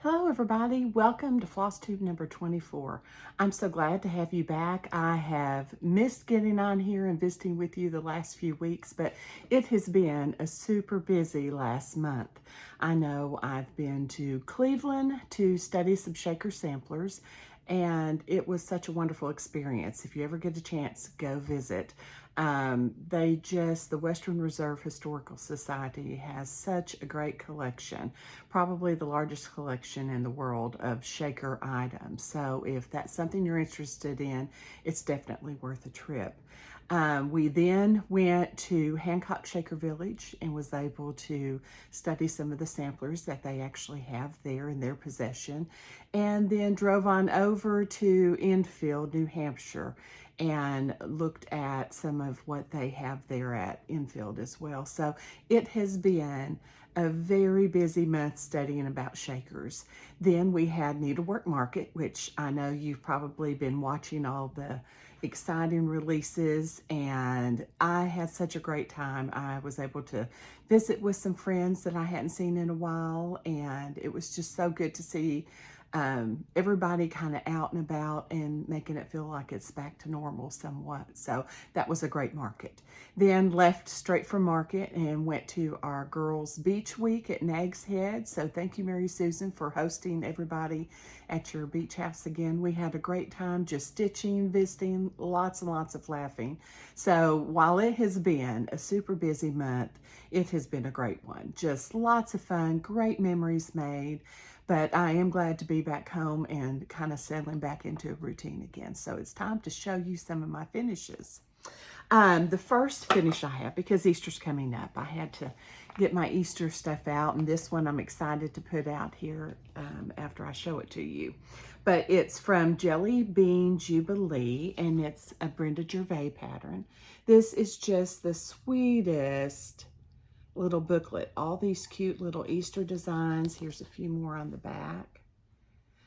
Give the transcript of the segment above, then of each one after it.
Hello everybody, welcome to Flosstube number 24. I'm so glad to have you back. I have missed getting on here and visiting with you the last few weeks, but it has been a super busy last month. I know I've been to Cleveland to study some shaker samplers, and it was such a wonderful experience. If you ever get a chance, go visit. The Western Reserve Historical Society has such a great collection, probably the largest collection in the world of shaker items. So if that's something you're interested in, it's definitely worth a trip. We then went to Hancock Shaker Village and was able to study some of the samplers that they actually have there in their possession, and then drove on over to Enfield, New Hampshire, and looked at some of what they have there at Enfield as well. So it has been a very busy month studying about shakers. Then we had Needlework Market, which I know you've probably been watching all the exciting releases, and I had such a great time. I was able to visit with some friends that I hadn't seen in a while, and it was just so good to see everybody kind of out and about and making it feel like it's back to normal somewhat. So that was a great market. Then left straight from market and went to our girls' beach week at Nag's Head. So thank you, Mary Susan, for hosting everybody at your beach house again. We had a great time just stitching, visiting, lots and lots of laughing. So while it has been a super busy month, it has been a great one. Just lots of fun, great memories made. But I am glad to be back home and kind of settling back into a routine again. So it's time to show you some of my finishes. The first finish I have, because Easter's coming up, I had to get my Easter stuff out, and this one I'm excited to put out here after I show it to you. But it's from Jelly Bean Jubilee, and it's a Brenda Gervais pattern. This is just the sweetest little booklet. All these cute little Easter designs. Here's a few more on the back.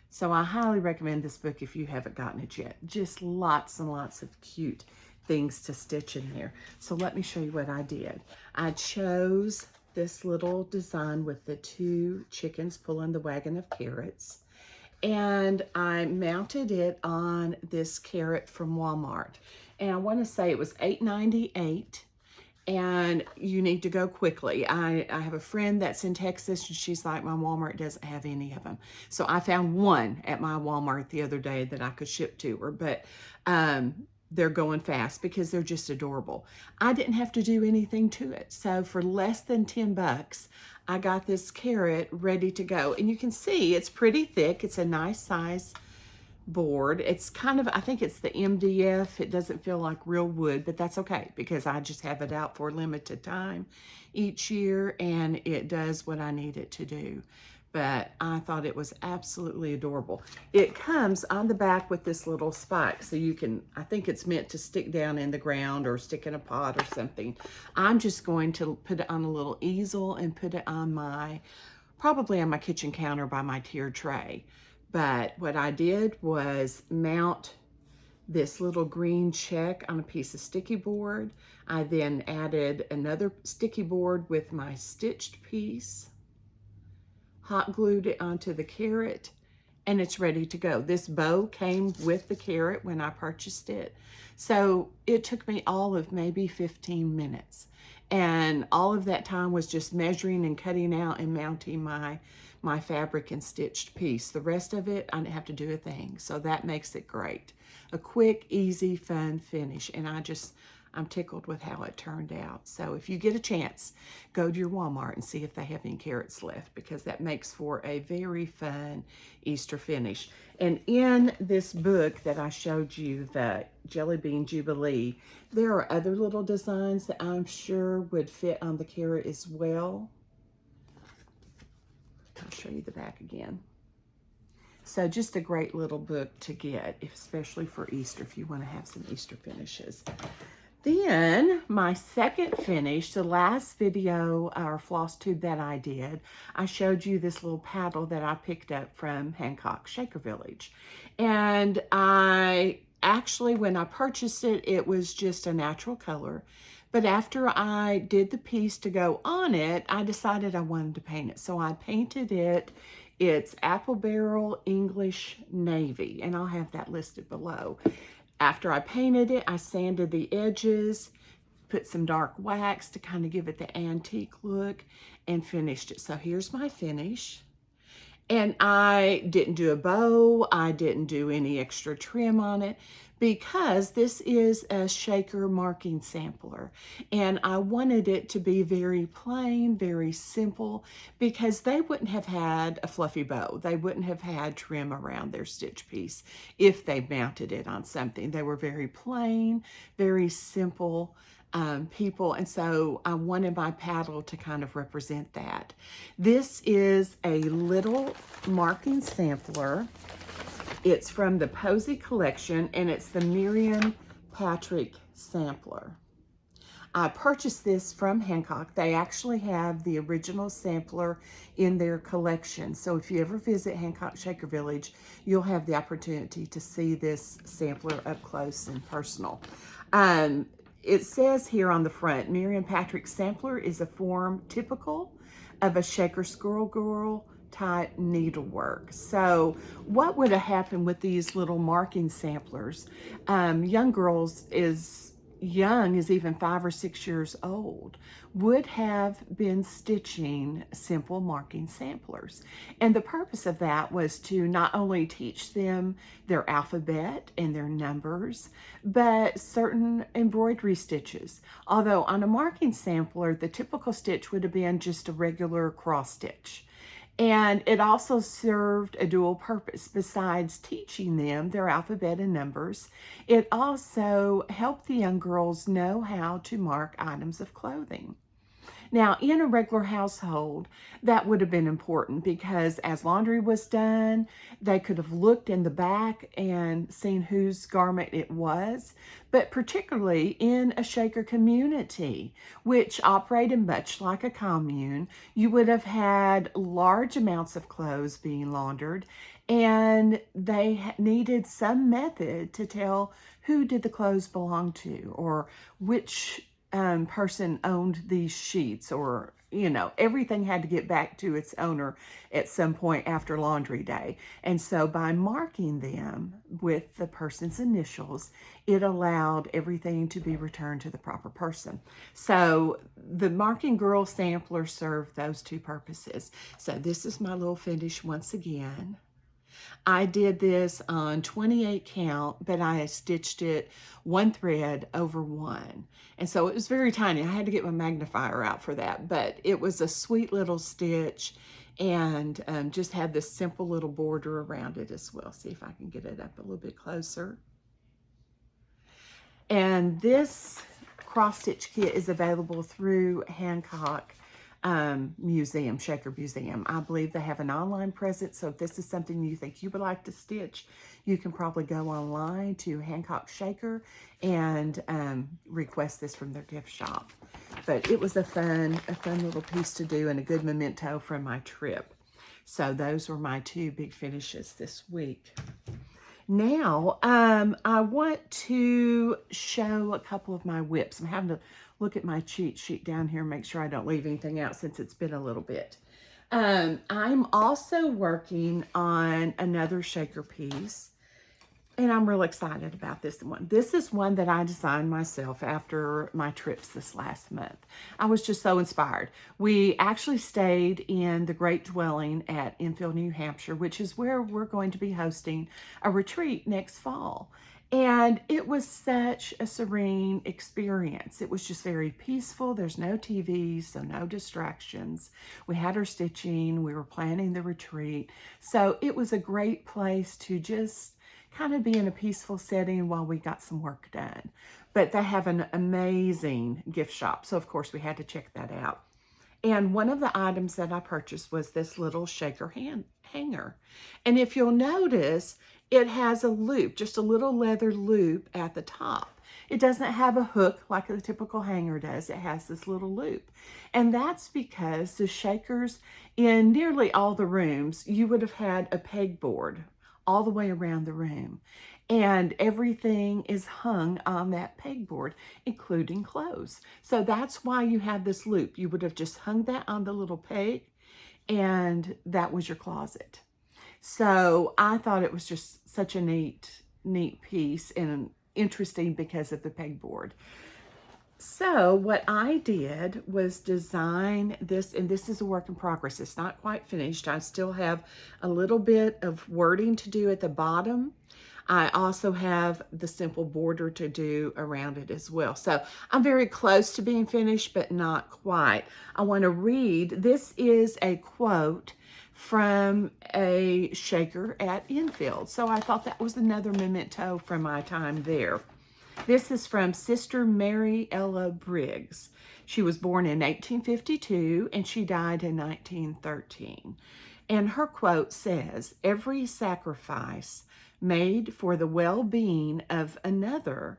So I highly recommend this book if you haven't gotten it yet. Just lots and lots of cute things to stitch in there. So let me show you what I did. I chose this little design with the two chickens pulling the wagon of carrots, and I mounted it on this carrot from Walmart. And I want to say it was $8.98. And you need to go quickly. I have a friend that's in Texas, and she's like, my Walmart doesn't have any of them. So I found one at my Walmart the other day that I could ship to her, but they're going fast because they're just adorable. I didn't have to do anything to it. So for less than 10 bucks, I got this carrot ready to go. And you can see it's pretty thick. It's a nice size board. It's kind of, I think it's the MDF. It doesn't feel like real wood, but that's okay because I just have it out for a limited time each year, and it does what I need it to do. But I thought it was absolutely adorable. It comes on the back with this little spike, so you can, I think it's meant to stick down in the ground or stick in a pot or something. I'm just going to put it on a little easel and put it on my, probably on my kitchen counter by my tier tray. But what I did was mount this little green check on a piece of sticky board. I then added another sticky board with my stitched piece, hot glued it onto the carrot, and it's ready to go. This bow came with the carrot when I purchased it. So it took me all of maybe 15 minutes. And all of that time was just measuring and cutting out and mounting my fabric and stitched piece. The rest of it, I didn't have to do a thing. So that makes it great. A quick, easy, fun finish. And I'm tickled with how it turned out. So if you get a chance, go to your Walmart and see if they have any carrots left, because that makes for a very fun Easter finish. And in this book that I showed you, the Jelly Bean Jubilee, there are other little designs that I'm sure would fit on the carrot as well. I'll show you the back again. So just a great little book to get, especially for Easter, if you want to have some Easter finishes. Then my second finish, the last video or floss tube that I did, I showed you this little paddle that I picked up from Hancock Shaker Village. And I actually, when I purchased it, it was just a natural color. But after I did the piece to go on it, I decided I wanted to paint it. So I painted it It's Apple Barrel English Navy, and I'll have that listed below. After I painted it, I sanded the edges, put some dark wax to kind of give it the antique look, and finished it. So here's my finish. And I didn't do a bow, I didn't do any extra trim on it, because this is a shaker marking sampler. And I wanted it to be very plain, very simple, because they wouldn't have had a fluffy bow. They wouldn't have had trim around their stitch piece if they mounted it on something. They were very plain, very simple people, and so I wanted my paddle to kind of represent that. This is a little marking sampler. It's from the Posy collection, and it's the Miriam Patrick sampler. I purchased this from Hancock. They actually have the original sampler in their collection. So if you ever visit Hancock Shaker Village, you'll have the opportunity to see this sampler up close and personal. It says here on the front, Miriam Patrick's sampler is a form typical of a Shaker Squirrel Girl type needlework. So what would have happened with these little marking samplers? Young girls as young as even 5 or 6 years old would have been stitching simple marking samplers. And the purpose of that was to not only teach them their alphabet and their numbers, but certain embroidery stitches. Although on a marking sampler, the typical stitch would have been just a regular cross stitch. And it also served a dual purpose. Besides teaching them their alphabet and numbers, it also helped the young girls know how to mark items of clothing. Now, in a regular household, that would have been important, because as laundry was done, they could have looked in the back and seen whose garment it was. But particularly in a Shaker community, which operated much like a commune, you would have had large amounts of clothes being laundered, and they needed some method to tell who did the clothes belong to, or which person owned these sheets, or everything had to get back to its owner at some point after laundry day. And so by marking them with the person's initials, it allowed everything to be returned to the proper person. So the Marking Girl sampler served those two purposes. So this is my little finish once again. I did this on 28 count, but I stitched it one thread over one. And so it was very tiny. I had to get my magnifier out for that, but it was a sweet little stitch, and just had this simple little border around it as well. See if I can get it up a little bit closer. And this cross stitch kit is available through Hancock Museum, Shaker Museum. I believe they have an online presence, so if this is something you think you would like to stitch, you can probably go online to Hancock Shaker and request this from their gift shop. But it was a fun little piece to do, and a good memento from my trip. So those were my two big finishes this week. Now, I want to show a couple of my whips. I'm having to look at my cheat sheet down here and make sure I don't leave anything out since it's been a little bit. I'm also working on another Shaker piece, and I'm real excited about this one. This is one that I designed myself after my trips this last month. I was just so inspired. We actually stayed in the Great Dwelling at Enfield, New Hampshire, which is where we're going to be hosting a retreat next fall. And it was such a serene experience. It was just very peaceful. There's no TVs, so no distractions. We had our stitching. We were planning the retreat. So it was a great place to just kind of be in a peaceful setting while we got some work done. But they have an amazing gift shop. So of course we had to check that out. And one of the items that I purchased was this little Shaker hanger. And if you'll notice, it has a loop, just a little leather loop at the top. It doesn't have a hook like the typical hanger does. It has this little loop. And that's because the Shakers, in nearly all the rooms, you would have had a pegboard all the way around the room. And everything is hung on that pegboard, including clothes. So that's why you have this loop. You would have just hung that on the little peg, and that was your closet. So I thought it was just such a neat piece and interesting because of the pegboard. So what I did was design this, and this is a work in progress. It's not quite finished. I still have a little bit of wording to do at the bottom. I also have the simple border to do around it as well. So I'm very close to being finished, but not quite. I want to read, this is a quote from a shaker at Enfield. So I thought that was another memento from my time there. This is from Sister Mary Ella Briggs. She was born in 1852 and she died in 1913. And her quote says, "Every sacrifice made for the well-being of another,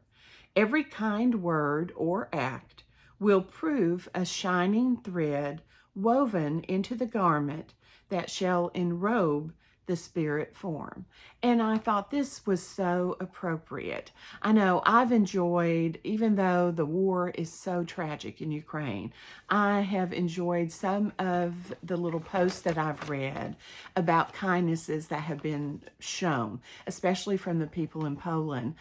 every kind word or act will prove a shining thread woven into the garment that shall enrobe the spirit form." And I thought this was so appropriate. I know I've enjoyed, even though the war is so tragic in Ukraine, I have enjoyed some of the little posts that I've read about kindnesses that have been shown, especially from the people in Poland.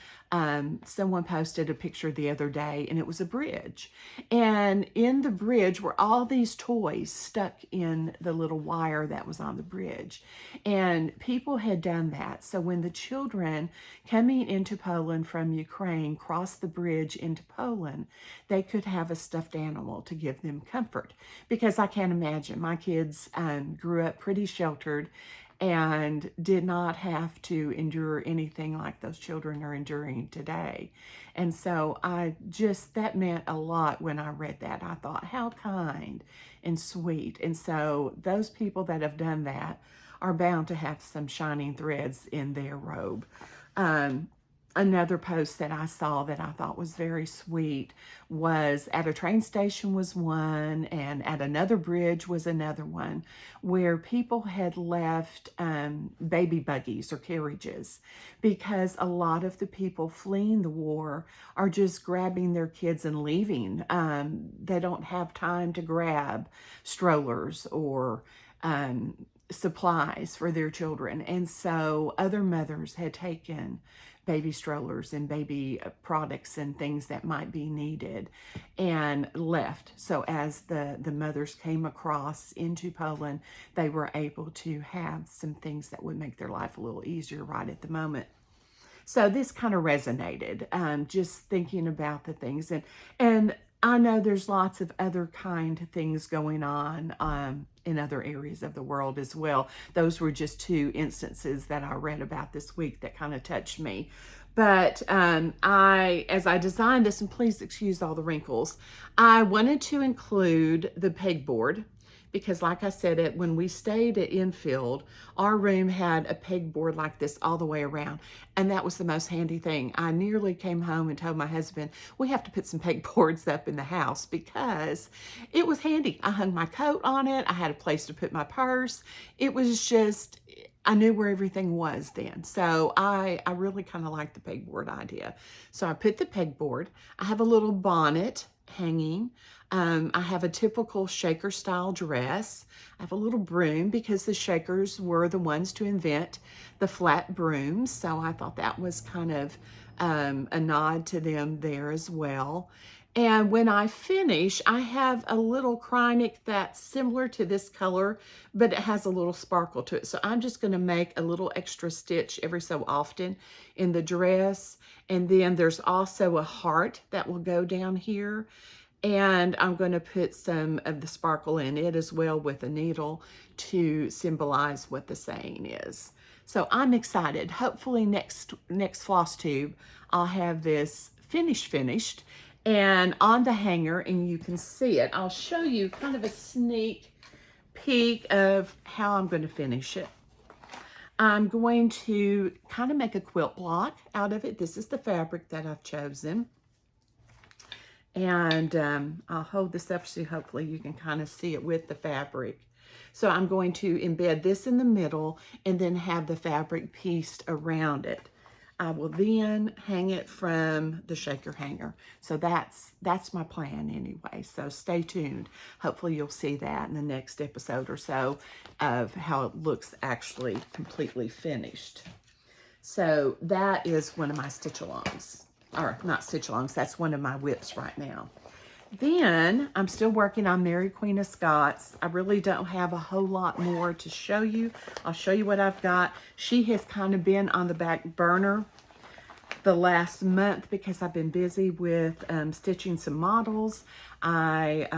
Someone posted a picture the other day, and it was a bridge. And in the bridge were all these toys stuck in the little wire that was on the bridge. And people had done that. So when the children coming into Poland from Ukraine crossed the bridge into Poland, they could have a stuffed animal to give them comfort. Because I can't imagine, my kids grew up pretty sheltered and did not have to endure anything like those children are enduring today. And so that meant a lot when I read that. I thought, how kind and sweet. And so those people that have done that are bound to have some shining threads in their robe. Another post that I saw that I thought was very sweet was at a train station was one, and at another bridge was another one, where people had left baby buggies or carriages, because a lot of the people fleeing the war are just grabbing their kids and leaving. They don't have time to grab strollers or supplies for their children. And so other mothers had taken baby strollers and baby products and things that might be needed and left. So as the mothers came across into Poland, they were able to have some things that would make their life a little easier right at the moment. So this kind of resonated, just thinking about the things. And I know there's lots of other kind of things going on in other areas of the world as well. Those were just two instances that I read about this week that kind of touched me. But as I designed this, and please excuse all the wrinkles, I wanted to include the pegboard, because like I said, when we stayed at Enfield, our room had a pegboard like this all the way around. And that was the most handy thing. I nearly came home and told my husband, we have to put some pegboards up in the house, because it was handy. I hung my coat on it. I had a place to put my purse. It was just, I knew where everything was then. So I really kind of liked the pegboard idea. So I put the pegboard. I have a little bonnet hanging. I have a typical shaker style dress. I have a little broom, because the Shakers were the ones to invent the flat brooms. So I thought that was kind of a nod to them there as well. And when I finish, I have a little Krynic that's similar to this color, but it has a little sparkle to it. So I'm just going to make a little extra stitch every so often in the dress. And then there's also a heart that will go down here. And I'm going to put some of the sparkle in it as well with a needle to symbolize what the saying is. So I'm excited. Hopefully next floss tube, I'll have this finished. And on the hanger, and you can see it, I'll show you kind of a sneak peek of how I'm going to finish it. I'm going to kind of make a quilt block out of it. This is the fabric that I've chosen. And I'll hold this up so hopefully you can kind of see it with the fabric. So I'm going to embed this in the middle and then have the fabric pieced around it. I will then hang it from the shaker hanger. So that's my plan anyway. So stay tuned. Hopefully you'll see that in the next episode or so of how it looks actually completely finished. So that is one of my stitch-alongs. Or not stitch-alongs, that's one of my whips right now. Then I'm still working on Mary Queen of Scots. I really don't have a whole lot more to show you. I'll show you what I've got. She has kind of been on the back burner the last month because I've been busy with stitching some models. I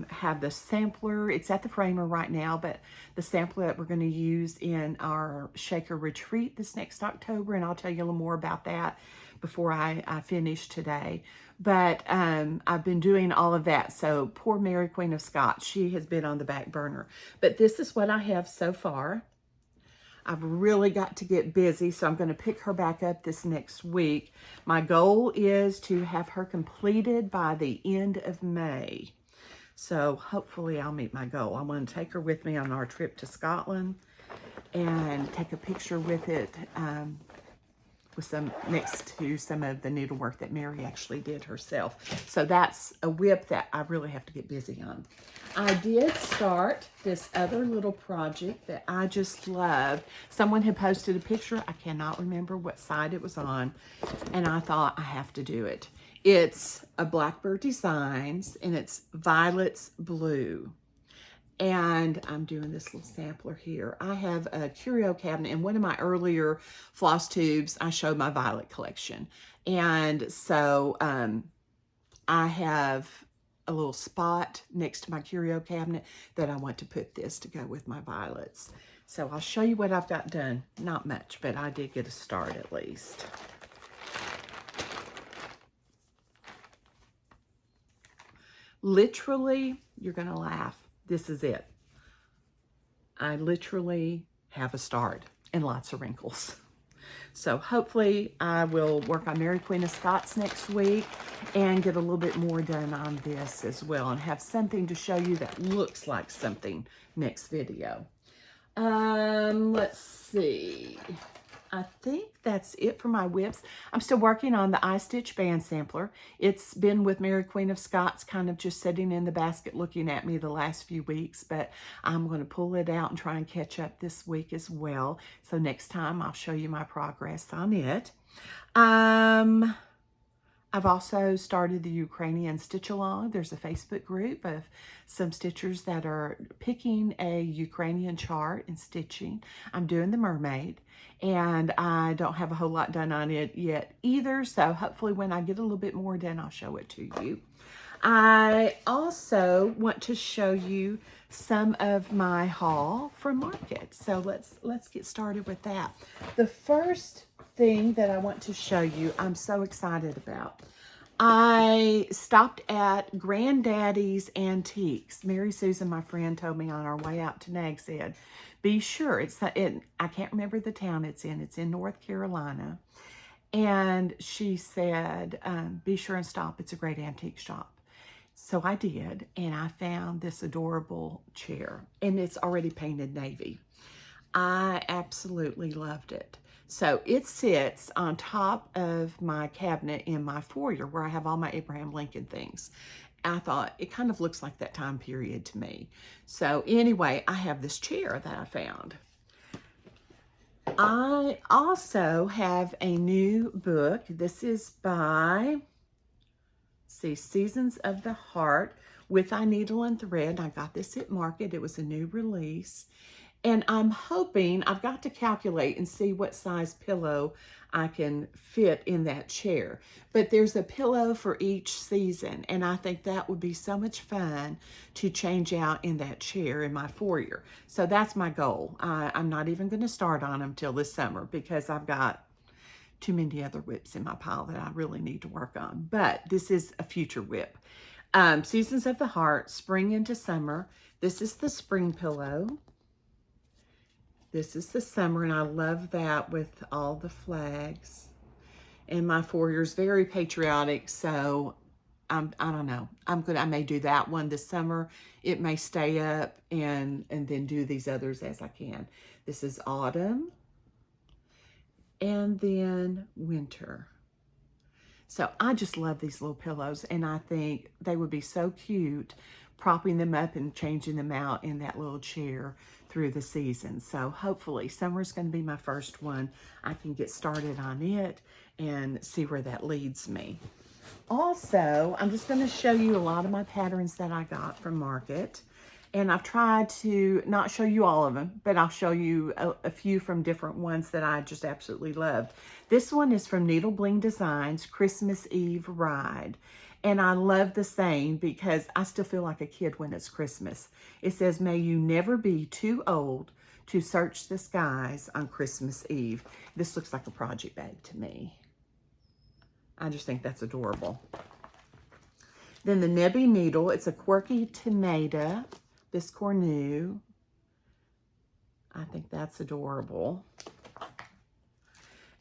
have the sampler. It's at the framer right now, but the sampler that we're going to use in our Shaker Retreat this next October, and I'll tell you a little more about that before I finish today. But I've been doing all of that. So poor Mary Queen of Scots, she has been on the back burner. But this is what I have so far. I've really got to get busy, so I'm going to pick her back up this next week. My goal is to have her completed by the end of May. So hopefully I'll meet my goal. I want to take her with me on our trip to Scotland and take a picture with it with some next to some of the needlework that Mary actually did herself. So that's a whip that I really have to get busy on. I did start this other little project that I just love. Someone had posted a picture. I cannot remember what site it was on, and I thought I have to do it. It's a Blackbird Designs, and it's Violets Blue. And I'm doing this little sampler here. I have a curio cabinet. In one of my earlier floss tubes, I showed my violet collection. And so I have a little spot next to my curio cabinet that I want to put this to go with my violets. So I'll show you what I've got done. Not much, but I did get a start at least. Literally, you're going to laugh. This is it. I literally have a start and lots of wrinkles. So hopefully I will work on Mary Queen of Scots next week and get a little bit more done on this as well and have something to show you that looks like something next video. Let's see. I think that's it for my whips. I'm still working on the iStitch band sampler. It's been with Mary Queen of Scots kind of just sitting in the basket looking at me the last few weeks, but I'm going to pull it out and try and catch up this week as well. So next time I'll show you my progress on it. I've also started the Ukrainian Stitch Along. There's a Facebook group of some stitchers that are picking a Ukrainian chart and stitching. I'm doing the mermaid, and I don't have a whole lot done on it yet either, so hopefully when I get a little bit more done, I'll show it to you. I also want to show you some of my haul from Market. So let's get started with that. The first thing that I want to show you, I'm so excited about. I stopped at Granddaddy's Antiques. Mary Susan, my friend, told me on our way out to Nags Head, be sure, I can't remember the town it's in North Carolina. And she said, be sure and stop. It's a great antique shop. So I did, and I found this adorable chair, and it's already painted navy. I absolutely loved it. So it sits on top of my cabinet in my foyer where I have all my Abraham Lincoln things. I thought it kind of looks like that time period to me. So anyway, I have this chair that I found. I also have a new book. This is by, Seasons of the Heart with I Needle and Thread. I got this at Market. It was a new release. And I'm hoping, I've got to calculate and see what size pillow I can fit in that chair. But there's a pillow for each season, and I think that would be so much fun to change out in that chair in my foyer. So that's my goal. I'm not even going to start on them till this summer because I've got too many other whips in my pile that I really need to work on. But this is a future whip. Seasons of the Heart, spring into summer. This is the spring pillow. This is the summer, and I love that with all the flags. And my foyer is very patriotic, so I don't know. I may do that one this summer. It may stay up and then do these others as I can. This is autumn. and then winter. So I just love these little pillows, and I think they would be so cute propping them up and changing them out in that little chair through the season. So hopefully summer's going to be my first one. I can get started on it and see where that leads me. Also, I'm just going to show you a lot of my patterns that I got from Market. And I've tried to not show you all of them, but I'll show you a few from different ones that I just absolutely loved. This one is from Needle Bling Designs, Christmas Eve Ride. And I love the saying because I still feel like a kid when it's Christmas. It says, "May you never be too old to search the skies on Christmas Eve." This looks like a project bag to me. I just think that's adorable. Then the Nebby Needle, it's a quirky tomato. This Cornu, I think that's adorable.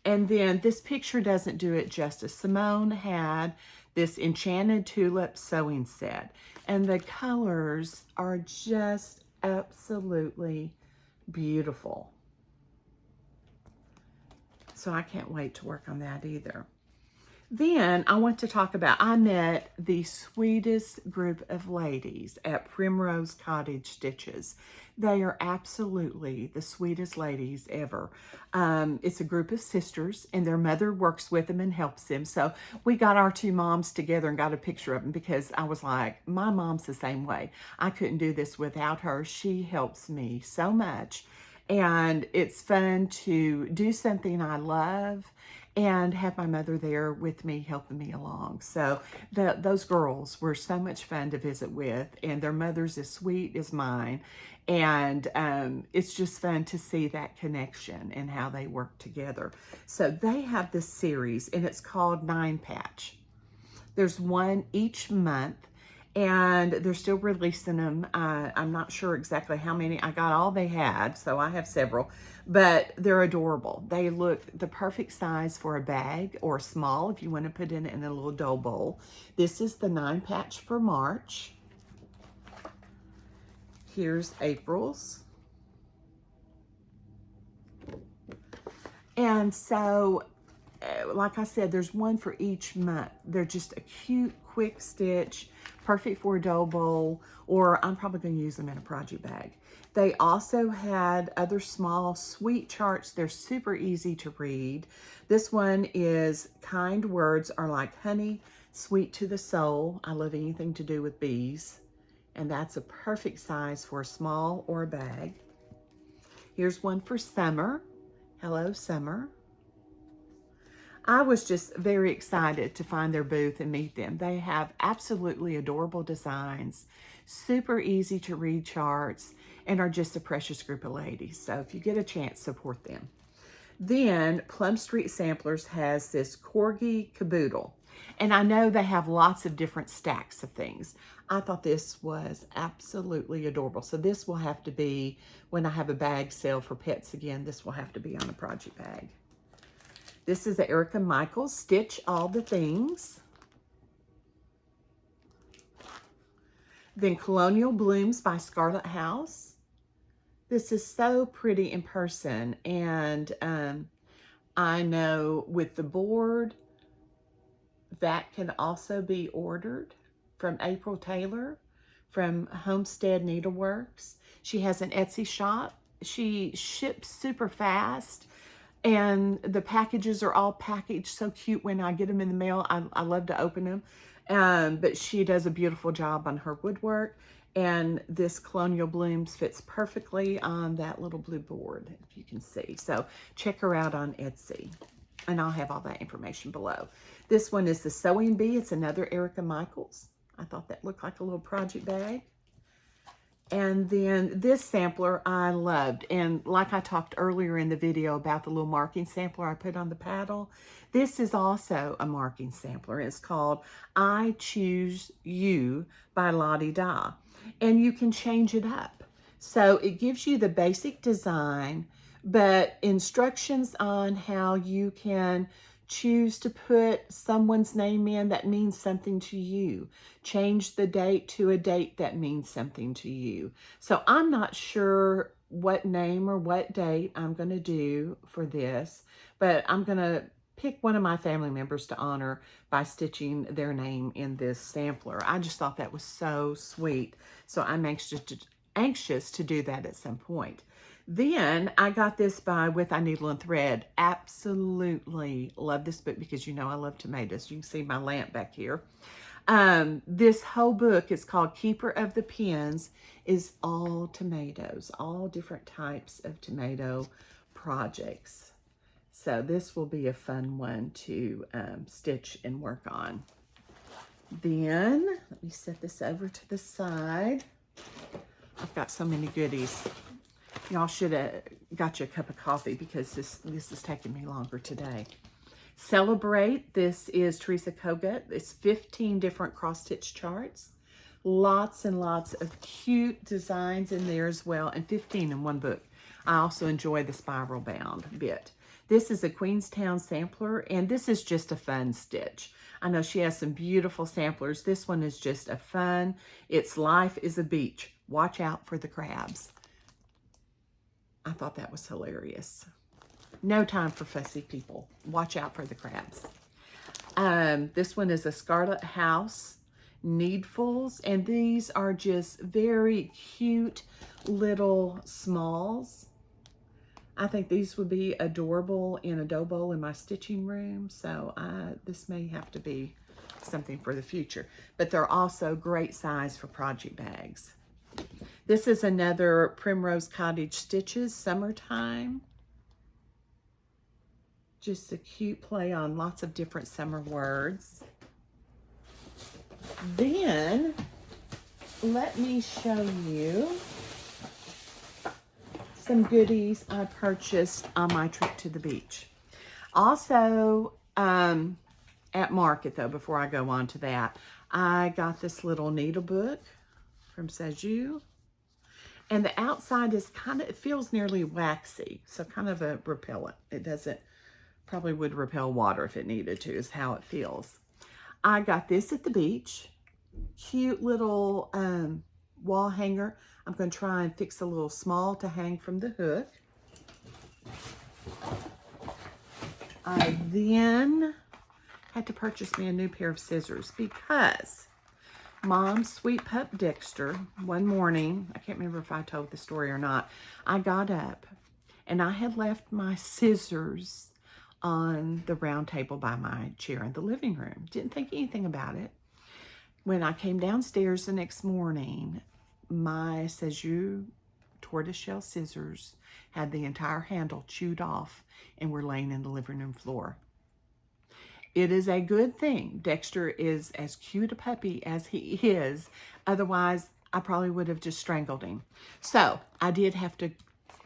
And then this picture doesn't do it justice. Simone had this Enchanted Tulip sewing set, and the colors are just absolutely beautiful. So I can't wait to work on that either. Then I want to talk about, I met the sweetest group of ladies at Primrose Cottage Stitches. They are absolutely the sweetest ladies ever. It's a group of sisters, and their mother works with them and helps them. So we got our two moms together and got a picture of them because I was like, my mom's the same way. I couldn't do this without her. She helps me so much. And it's fun to do something I love and have my mother there with me, helping me along. So those girls were so much fun to visit with, and their mother's as sweet as mine. And it's just fun to see that connection and how they work together. So they have this series, and it's called 9 Patch. There's one each month, and they're still releasing them. I'm not sure exactly how many. I got all they had, so I have several, but they're adorable. They look the perfect size for a bag, or small if you want to put it in a little dough bowl. This is the 9 Patch for March. Here's April's. And so, like I said, there's one for each month. They're just a cute, quick stitch, perfect for a dough bowl, or I'm probably going to use them in a project bag. They also had other small, sweet charts. They're super easy to read. This one is "Kind words are like honey, sweet to the soul." I love anything to do with bees. And that's a perfect size for a small or a bag. Here's one for summer. Hello, Summer. I was just very excited to find their booth and meet them. They have absolutely adorable designs, super easy to read charts, and are just a precious group of ladies. So if you get a chance, support them. Then Plum Street Samplers has this Corgi Caboodle. And I know they have lots of different stacks of things. I thought this was absolutely adorable. So this will have to be, when I have a bag sale for pets again, this will have to be on a project bag. This is the Erica Michaels Stitch All the Things. Then Colonial Blooms by Scarlet House. This is so pretty in person. And I know with the board, that can also be ordered from April Taylor from Homestead Needleworks. She has an Etsy shop. She ships super fast, and the packages are all packaged so cute when I get them in the mail. I love to open them. But she does a beautiful job on her woodwork, and this Colonial Blooms fits perfectly on that little blue board, if you can see. So check her out on Etsy, and I'll have all that information below. This one is the Sewing Bee. It's another Erica Michaels. I thought that looked like a little project bag. And then this sampler I loved. And like I talked earlier in the video about the little marking sampler I put on the paddle, this is also a marking sampler. It's called I Choose You by Lottie Da. And you can change it up. So it gives you the basic design, but instructions on how you can choose to put someone's name in that means something to you. Change the date to a date that means something to you. So I'm not sure what name or what date I'm going to do for this, but I'm going to pick one of my family members to honor by stitching their name in this sampler. I just thought that was so sweet. So I'm anxious to do that at some point. Then I got this by With I Needle and Thread. Absolutely love this book because you know I love tomatoes. You can see my lamp back here. This whole book is called Keeper of the Pens, is all tomatoes, all different types of tomato projects. So this will be a fun one to stitch and work on. Then, let me set this over to the side. I've got so many goodies. Y'all should have got you a cup of coffee because this is taking me longer today. Celebrate. This is Teresa Kogut. It's 15 different cross-stitch charts. Lots and lots of cute designs in there as well, and 15 in one book. I also enjoy the spiral bound bit. This is a Queenstown sampler, and this is just a fun stitch. I know she has some beautiful samplers. This one is just a fun. It's Life is a Beach. Watch out for the crabs. I thought that was hilarious. No time for fussy people. Watch out for the crabs. This one is a Scarlet House Needfuls, and these are just very cute little smalls. I think these would be adorable in a dough bowl in my stitching room, so this may have to be something for the future. But they're also great size for project bags. This is another Primrose Cottage Stitches Summertime. Just a cute play on lots of different summer words. Then, let me show you some goodies I purchased on my trip to the beach. Also, at Market, though, before I go on to that, I got this little needle book from Sajou. And the outside is it feels nearly waxy, so kind of a repellent. It doesn't, probably would repel water if it needed to, is how it feels. I got this at the beach. Cute little wall hanger. I'm going to try and fix a little small to hang from the hook. I then had to purchase me a new pair of scissors because Mom's sweet pup Dexter, one morning, I can't remember if I told the story or not, I got up and I had left my scissors on the round table by my chair in the living room. Didn't think anything about it. When I came downstairs the next morning, my Sajou tortoiseshell scissors had the entire handle chewed off and were laying in the living room floor. It is a good thing Dexter is as cute a puppy as he is. Otherwise, I probably would have just strangled him. So I did have to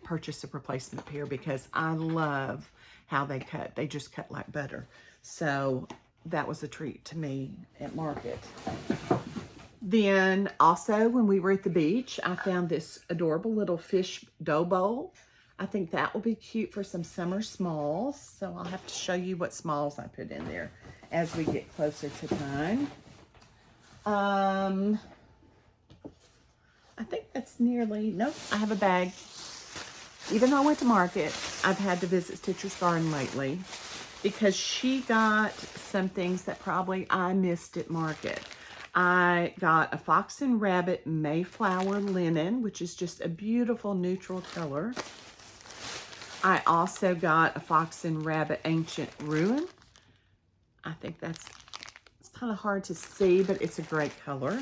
purchase a replacement pair because I love how they cut. They just cut like butter. So that was a treat to me at Market. Then also when we were at the beach, I found this adorable little fish dough bowl. I think that will be cute for some summer smalls. So I'll have to show you what smalls I put in there as we get closer to time. I think that's nearly, nope, I have a bag. Even though I went to Market, I've had to visit Stitcher's Garden lately because she got some things that probably I missed at Market. I got a Fox and Rabbit Mayflower linen, which is just a beautiful neutral color. I also got a Fox and Rabbit Ancient Ruin. I think it's kind of hard to see, but it's a great color.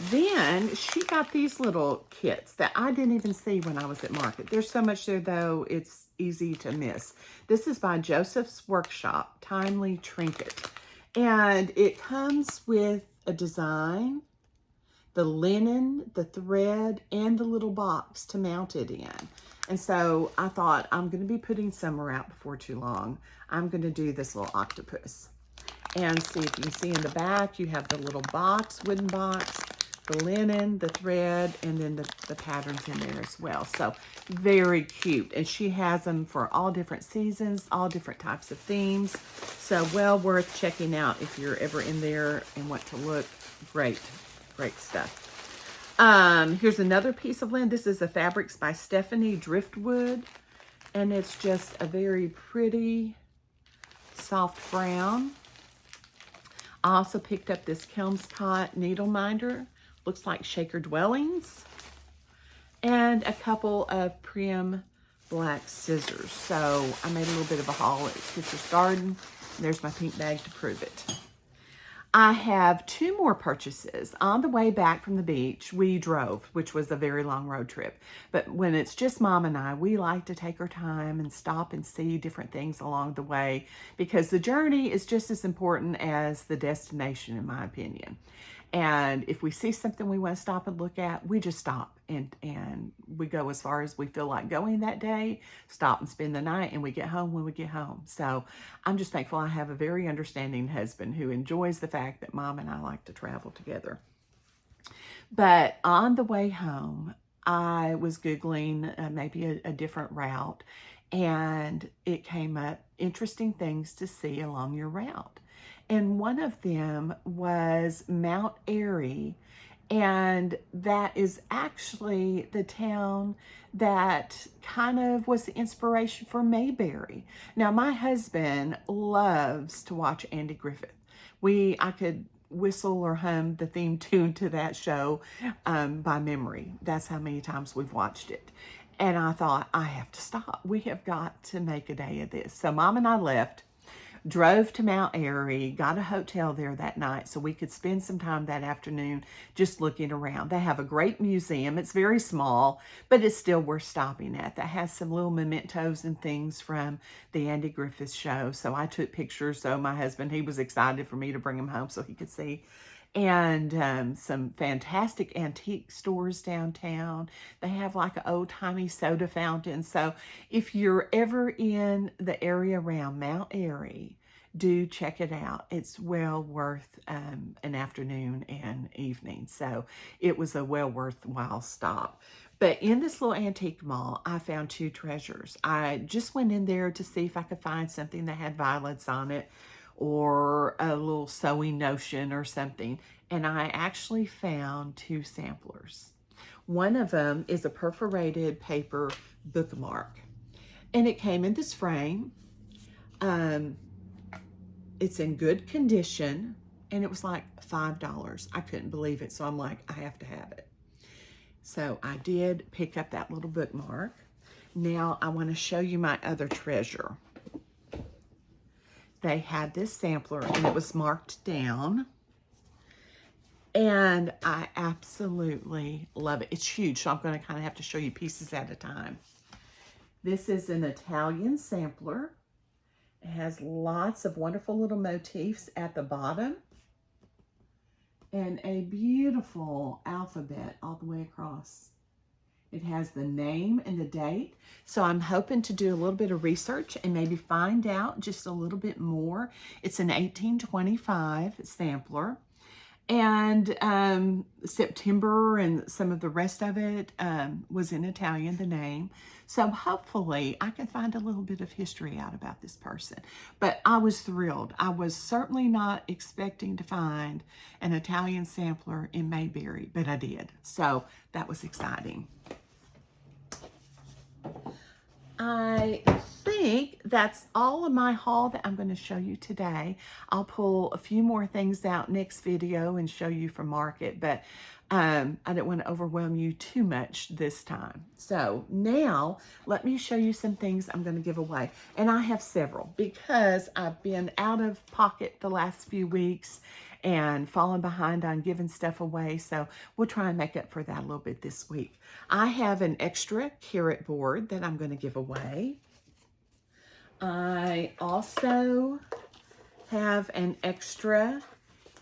Then she got these little kits that I didn't even see when I was at Market. There's so much there, though, it's easy to miss. This is by Joseph's Workshop, Timely Trinket. And it comes with a design, the linen, the thread, and the little box to mount it in. And so I thought, I'm going to be putting summer out before too long. I'm going to do this little octopus. And see if you can see in the back, you have the little box, wooden box, the linen, the thread, and then the patterns in there as well. So very cute. And she has them for all different seasons, all different types of themes. So well worth checking out if you're ever in there and want to look. Great, great stuff. Here's another piece of linen. This is the Fabrics by Stephanie Driftwood. And it's just a very pretty, soft brown. I also picked up this Kelmscott needle minder. Looks like Shaker Dwellings. And a couple of Prim black scissors. So I made a little bit of a haul at Citrus Garden. There's my pink bag to prove it. I have 2 more purchases. On the way back from the beach, we drove, which was a very long road trip. But when it's just Mom and I, we like to take our time and stop and see different things along the way, because the journey is just as important as the destination, in my opinion. And if we see something we want to stop and look at, we just stop and we go as far as we feel like going that day, stop and spend the night, and we get home when we get home. So I'm just thankful I have a very understanding husband who enjoys the fact that Mom and I like to travel together. But on the way home, I was Googling maybe a different route, and it came up interesting things to see along your route. And one of them was Mount Airy, and that is actually the town that kind of was the inspiration for Mayberry. Now, my husband loves to watch Andy Griffith. I could whistle or hum the theme tune to that show by memory. That's how many times we've watched it. And I thought, I have to stop. We have got to make a day of this. So Mom and I left, drove to Mount Airy, got a hotel there that night so we could spend some time that afternoon just looking around. They have a great museum. It's very small, but it's still worth stopping at. That has some little mementos and things from the Andy Griffith show. So I took pictures. So my husband, he was excited for me to bring him home so he could see. And some fantastic antique stores downtown. They have like an old-timey soda fountain. So if you're ever in the area around Mount Airy, do check it out. It's well worth an afternoon and evening. So it was a well worthwhile stop. But in this little antique mall, I found 2 treasures. I just went in there to see if I could find something that had violets on it, or a little sewing notion or something. And I actually found 2 samplers. One of them is a perforated paper bookmark. And it came in this frame. It's in good condition. And it was like $5. I couldn't believe it. So I'm like, I have to have it. So I did pick up that little bookmark. Now I want to show you my other treasure. They had this sampler and it was marked down, and I absolutely love it. It's huge, so I'm going to kind of have to show you pieces at a time. This is an Italian sampler. It has lots of wonderful little motifs at the bottom and a beautiful alphabet all the way across. It has the name and the date. So I'm hoping to do a little bit of research and maybe find out just a little bit more. It's an 1825 sampler. And September and some of the rest of it was in Italian, the name. So hopefully I can find a little bit of history out about this person. But I was thrilled. I was certainly not expecting to find an Italian sampler in Mayberry, but I did. So that was exciting. I think that's all of my haul that I'm going to show you today. I'll pull a few more things out next video and show you from Market, but I didn't want to overwhelm you too much this time. So now let me show you some things I'm going to give away. And I have several because I've been out of pocket the last few weeks and falling behind on giving stuff away. So we'll try and make up for that a little bit this week. I have an extra carrot board that I'm going to give away. I also have an extra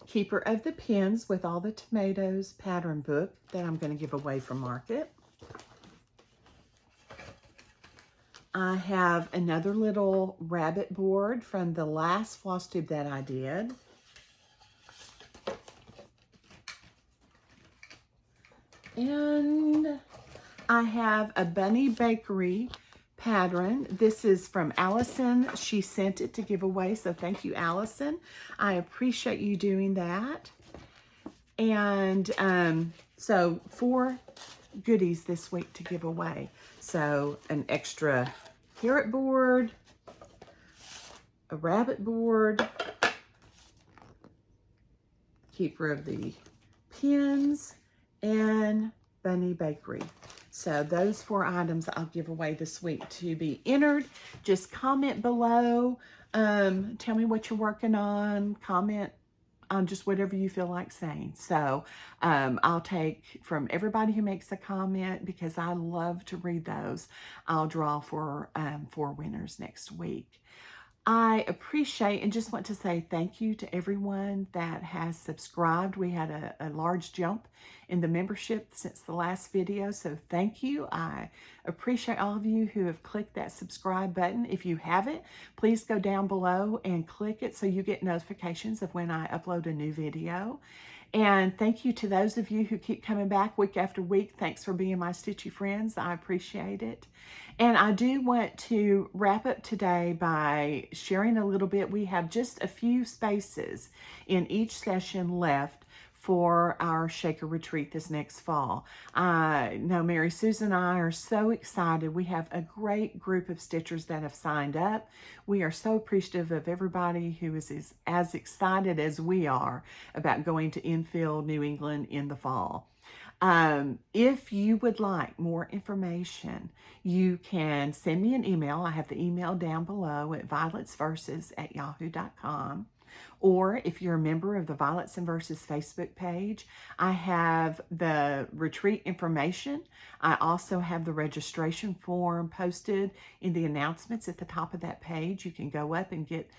Keeper of the Pins with all the tomatoes pattern book that I'm going to give away from Market. I have another little rabbit board from the last floss tube that I did. And I have a Bunny Bakery pattern. This is from Allison. She sent it to give away, so thank you, Allison. I appreciate you doing that. And so 4 goodies this week to give away. So an extra carrot board, a rabbit board, keeper of the pins, and Bunny Bakery. So those 4 items I'll give away this week. To be entered, just comment below. Tell me what you're working on. Comment on just whatever you feel like saying. So I'll take from everybody who makes a comment, because I love to read those. I'll draw for 4 winners next week. I appreciate and just want to say thank you to everyone that has subscribed. We had a large jump in the membership since the last video, so thank you. I appreciate all of you who have clicked that subscribe button. If you haven't, please go down below and click it so you get notifications of when I upload a new video. And thank you to those of you who keep coming back week after week. Thanks for being my stitchy friends. I appreciate it. And I do want to wrap up today by sharing a little bit. We have just a few spaces in each session left for our Shaker Retreat this next fall. I know Mary Susan and I are so excited. We have a great group of stitchers that have signed up. We are so appreciative of everybody who is as excited as we are about going to Enfield, New England in the fall. If you would like more information, you can send me an email. I have the email down below at violetsverses@yahoo.com. Or if you're a member of the Violets and Verses Facebook page, I have the retreat information. I also have the registration form posted in the announcements at the top of that page. You can go up and get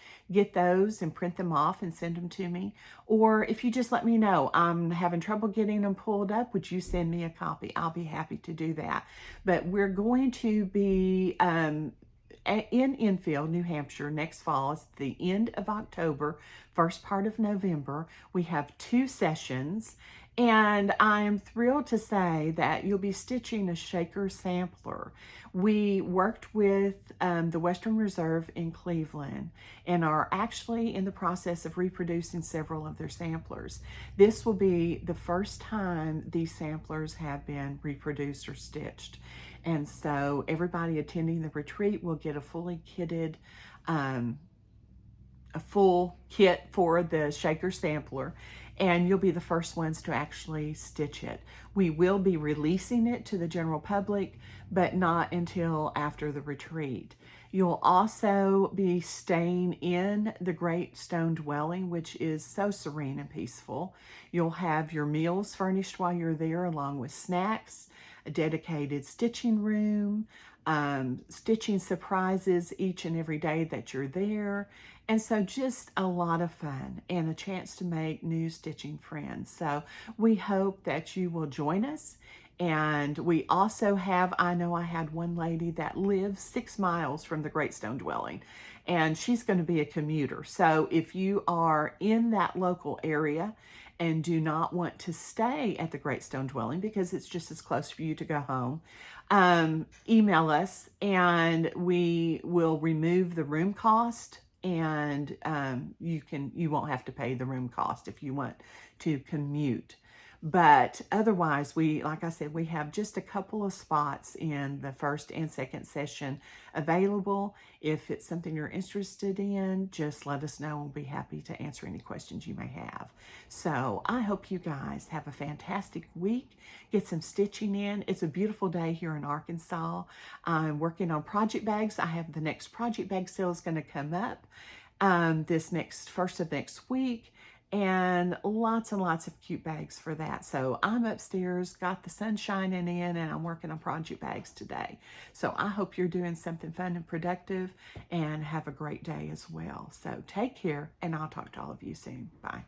those and print them off and send them to me. Or if you just let me know, I'm having trouble getting them pulled up, would you send me a copy? I'll be happy to do that. But we're going to be in Enfield, New Hampshire next fall. It's the end of October, first part of November. We have 2 sessions, and I'm thrilled to say that you'll be stitching a shaker sampler. We worked with the Western Reserve in Cleveland and are actually in the process of reproducing several of their samplers. This will be the first time these samplers have been reproduced or stitched. And so everybody attending the retreat will get a fully kitted, a full kit for the shaker sampler, and you'll be the first ones to actually stitch it. We will be releasing it to the general public, but not until after the retreat. You'll also be staying in the Great Stone Dwelling, which is so serene and peaceful. You'll have your meals furnished while you're there, along with snacks, a dedicated stitching room, stitching surprises each and every day that you're there. And so just a lot of fun and a chance to make new stitching friends. So we hope that you will join us. And we also have, I know I had one lady that lives 6 miles from the Great Stone Dwelling, and she's going to be a commuter. So if you are in that local area and do not want to stay at the Great Stone Dwelling because it's just as close for you to go home, email us and we will remove the room cost, and you won't have to pay the room cost if you want to commute. But otherwise, like I said, we have just a couple of spots in the first and second session available. If it's something you're interested in, just let us know. We'll be happy to answer any questions you may have. So I hope you guys have a fantastic week. Get some stitching in. It's a beautiful day here in Arkansas. I'm working on project bags. I have the next project bag sale is going to come up this first of next week. And lots of cute bags for that. So I'm upstairs, got the sun shining in, and I'm working on project bags today. So I hope you're doing something fun and productive, and have a great day as well. So take care, and I'll talk to all of you soon. Bye.